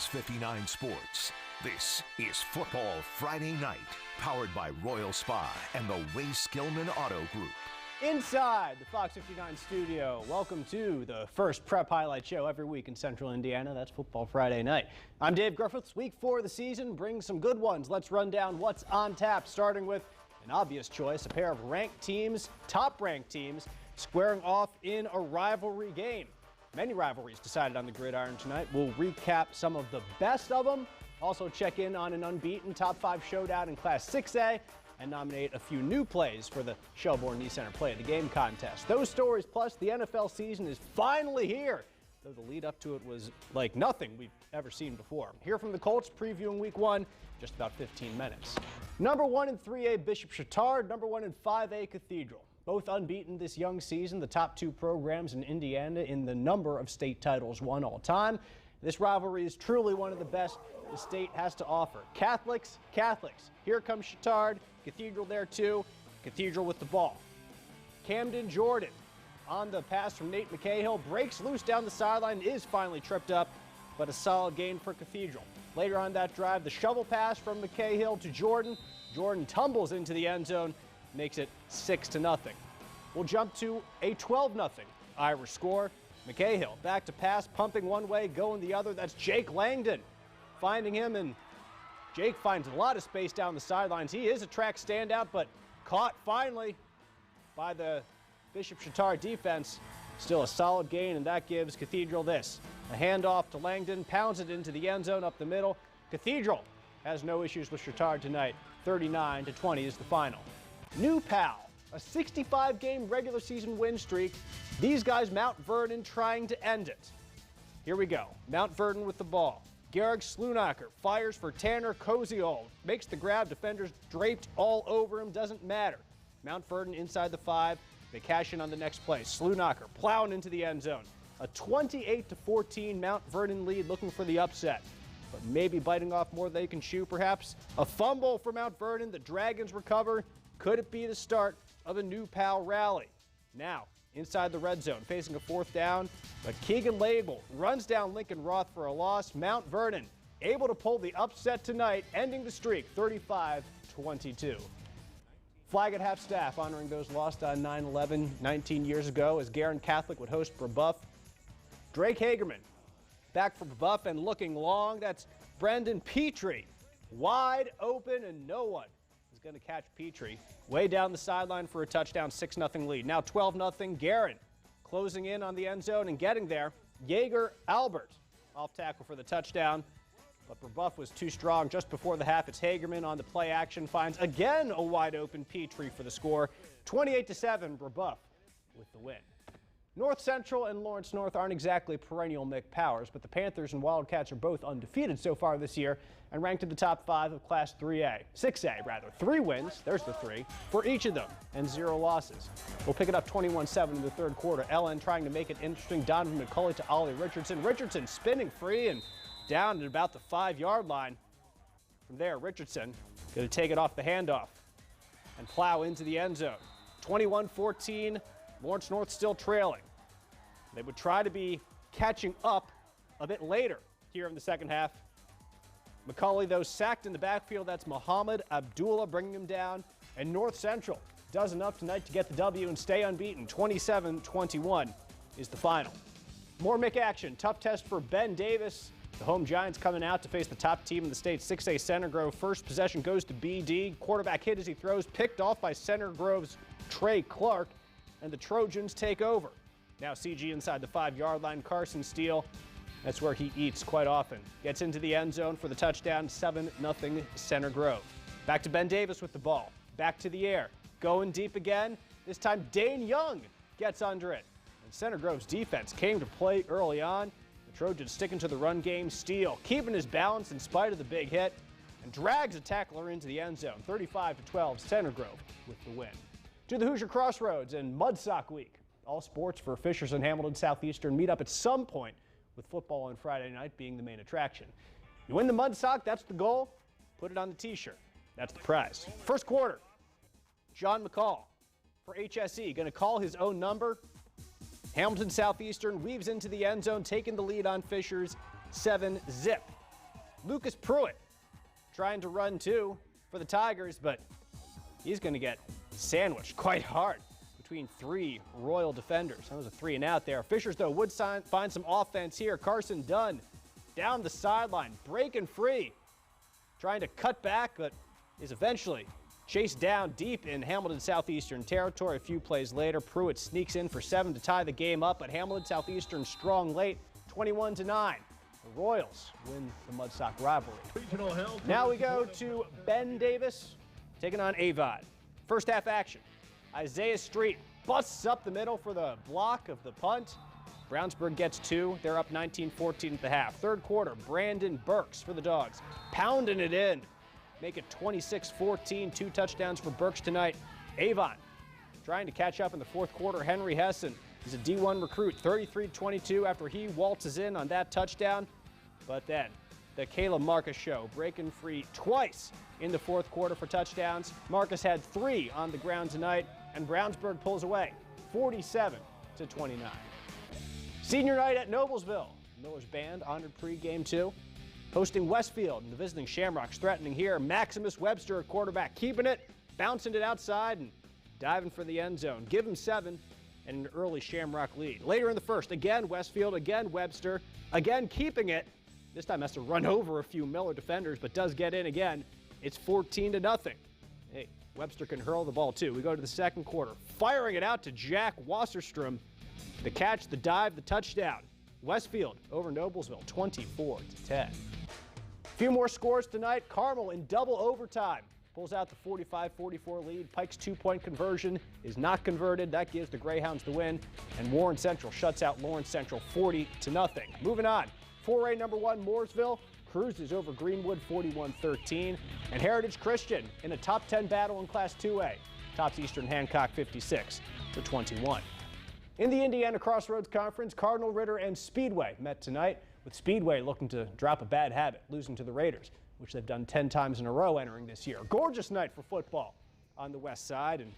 Fox 59 Sports. This is Football Friday Night, powered by Royal Spa and the Way-Skillman Auto Group. Inside the Fox 59 studio, welcome to the first prep highlight show every week in Central Indiana. That's Football Friday Night. I'm Dave Griffiths. Week 4 of the season brings some good ones. Let's run down what's on tap, starting with an obvious choice, a pair of ranked teams, top-ranked teams, squaring off in a rivalry game. Many rivalries decided on the gridiron tonight. We'll recap some of the best of them, also check in on an unbeaten top 5 showdown in Class 6A, and nominate a few new plays for the Shelbourne Knee Center Play of the Game contest. Those stories plus the NFL season is finally here, though the lead up to it was like nothing we've ever seen before. Hear from the Colts previewing week 1, just about 15 minutes. Number 1 in 3A Bishop CHATARD, number 1 in 5A Cathedral. Both unbeaten this young season, the top 2 programs in Indiana in the number of state titles won all time. This rivalry is truly one of the best the state has to offer. Catholics. Here comes CHATARD. Cathedral there too. Cathedral with the ball. Camden Jordan on the pass from Nate McCahill. Breaks loose down the sideline. Is finally tripped up, but a solid gain for Cathedral. Later on that drive, the shovel pass from McCahill to Jordan. Jordan tumbles into the end zone. Makes it 6-0. We'll jump to a 12-0 Irish score. McCahill back to pass, pumping one way, going the other. That's Jake Langdon finding him, and Jake finds a lot of space down the sidelines. He is a track standout, but caught finally by the Bishop CHATARD defense. Still a solid gain, and that gives Cathedral this. A handoff to Langdon, pounds it into the end zone up the middle. Cathedral has no issues with CHATARD tonight. 39-20 is the final. New Pal, a 65-game regular season win streak. These guys, Mount Vernon, trying to end it. Here we go. Mount Vernon with the ball. Garrick Slunacher fires for Tanner Koziol. Makes the grab. Defenders draped all over him. Doesn't matter. Mount Vernon inside the 5. They cash in on the next play. Slunacher plowing into the end zone. A 28-14 Mount Vernon lead, looking for the upset. But maybe biting off more than they can chew, perhaps. A fumble for Mount Vernon. The Dragons recover. Could it be the start of a New Pal rally? Now, inside the red zone, facing a 4th down, but Keegan Label runs down Lincoln Roth for a loss. Mount Vernon able to pull the upset tonight, ending the streak 35-22. Flag at half staff, honoring those lost on 9/11 19 years ago, as GUERIN Catholic would host BREBEUF. Drake Hagerman back for BREBEUF and looking long. That's Brendan Petrie, wide open, and no one is going to catch Petrie. Way down the sideline for a touchdown, 6-0 lead. Now 12-0, GUERIN closing in on the end zone and getting there. Jaeger Albert off tackle for the touchdown, but BREBEUF was too strong just before the half. It's Hagerman on the play action, finds again a wide open Petrie for the score. 28-7, BREBEUF with the win. North Central and Lawrence North aren't exactly perennial MIC powers, but the Panthers and Wildcats are both undefeated so far this year and ranked in the top 5 of Class 6A rather. 3 wins, there's the 3, for each of them, and 0 losses. We'll pick it up 21-7 in the 3rd quarter. LN trying to make it interesting. Donovan McCulley to Ollie Richardson. Richardson spinning free and down at about the 5-yard line. From there, Richardson going to take it off the handoff and plow into the end zone. 21-14. Lawrence North still trailing. They would try to be catching up a bit later here in the second half. McCulley, though, sacked in the backfield. That's Muhammad Abdullah bringing him down. And North Central does enough tonight to get the W and stay unbeaten. 27-21 is the final. More MIC action. Tough test for Ben Davis. The home Giants coming out to face the top team in the state, 6A Center Grove. First possession goes to BD. Quarterback hit as he throws, picked off by Center Grove's Trey Clark. And the Trojans take over. Now CG inside the 5-yard line. Carson Steele, that's where he eats quite often. Gets into the end zone for the touchdown. 7-0 Center Grove. Back to Ben Davis with the ball. Back to the air. Going deep again. This time Dane Young gets under it. And Center Grove's defense came to play early on. The Trojans sticking to the run game. Steele keeping his balance in spite of the big hit and drags a tackler into the end zone. 35-12 Center Grove with the win. To the Hoosier Crossroads and Mudsock Week. All sports for Fishers and Hamilton Southeastern meet up at some point, with football on Friday night being the main attraction. You win the Mudsock, that's the goal. Put it on the t-shirt. That's the prize. First quarter, John McCall for HSE going to call his own number. Hamilton Southeastern weaves into the end zone, taking the lead on Fishers 7-0. Lucas Pruitt trying to run too for the Tigers, but he's going to get sandwiched quite hard between three Royal defenders. That was a 3 and out there. Fishers, though, would find some offense here. Carson Dunn down the sideline, breaking free, trying to cut back, but is eventually chased down deep in Hamilton Southeastern territory. A few plays later, Pruitt sneaks in for 7 to tie the game up, but Hamilton Southeastern strong late, 21-9. The Royals win the Mudsock rivalry. Now we go to Ben Davis taking on Avon. First half action. Isaiah Street busts up the middle for the block of the punt. Brownsburg gets 2. They're up 19-14 at the half. Third quarter, Brandon Burks for the Dogs, pounding it in. Make it 26-14, 2 touchdowns for Burks tonight. Avon trying to catch up in the fourth quarter. Henry Hessen is a D1 recruit, 33-22 after he waltzes in on that touchdown. But then the Caleb Marcus show, breaking free twice in the fourth quarter for touchdowns. Marcus had 3 on the ground tonight, and Brownsburg pulls away 47-29. Senior night at Noblesville. Miller's Band honored pregame too. Hosting Westfield, and the visiting Shamrocks threatening here. Maximus Webster at quarterback, keeping it, bouncing it outside, and diving for the end zone. Give him 7 and an early Shamrock lead. Later in the first, again Westfield, again Webster, again keeping it. This time has to run over a few Miller defenders, but does get in again. It's 14-0. Hey, Webster can hurl the ball too. We go to the second quarter, firing it out to Jack Wasserstrom. The catch, the dive, the touchdown. Westfield over Noblesville, 24-10. A few more scores tonight. Carmel in double overtime pulls out the 45-44 lead. Pike's 2-point conversion is not converted. That gives the Greyhounds the win. And Warren Central shuts out Lawrence Central 40-0. Moving on, 4A number 1 Mooresville cruises over Greenwood 41-13. And Heritage Christian in a top 10 battle in Class 2A tops Eastern Hancock 56-21. In the Indiana Crossroads Conference, Cardinal Ritter and Speedway met tonight, with Speedway looking to drop a bad habit, losing to the Raiders, which they've done 10 times in a row entering this year. Gorgeous night for football on the west side, and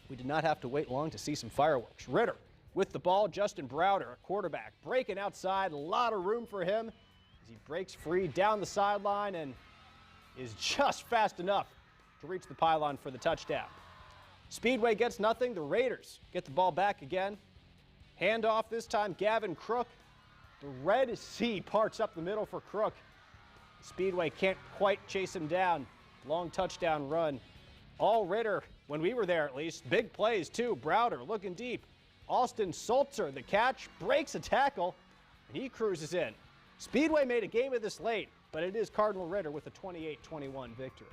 we did not have to wait long to see some fireworks. Ritter with the ball, Justin Browder, a quarterback, breaking outside, a lot of room for him as he breaks free down the sideline and is just fast enough to reach the pylon for the touchdown. Speedway gets nothing. The Raiders get the ball back again. Handoff this time, Gavin Crook. The Red Sea parts up the middle for Crook. Speedway can't quite chase him down. Long touchdown run. All Ritter, when we were there at least. Big plays too. Browder looking deep. Austin Salter, the catch, breaks a tackle, and he cruises in. Speedway made a game of this late, but it is Cardinal Ritter with a 28-21 victory.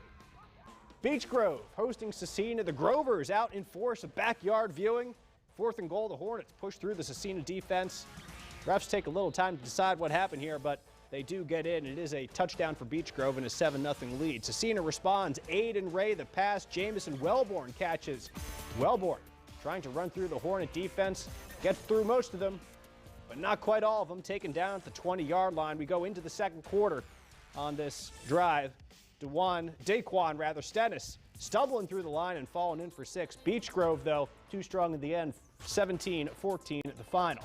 Beech Grove hosting SCECINA. The Grovers out in force of backyard viewing. 4th and goal, the Hornets push through the SCECINA defense. Refs take a little time to decide what happened here, but they do get in. It is a touchdown for Beech Grove and a 7-0 lead. SCECINA responds. Aiden Ray the pass. Jamison Wellborn catches. Wellborn trying to run through the Hornet defense. Gets through most of them, but not quite all of them. Taken down at the 20-yard line. We go into the second quarter on this drive. Daquan Stennis stumbling through the line and falling in for 6. Beech Grove, though, too strong in the end, 17-14 at the final.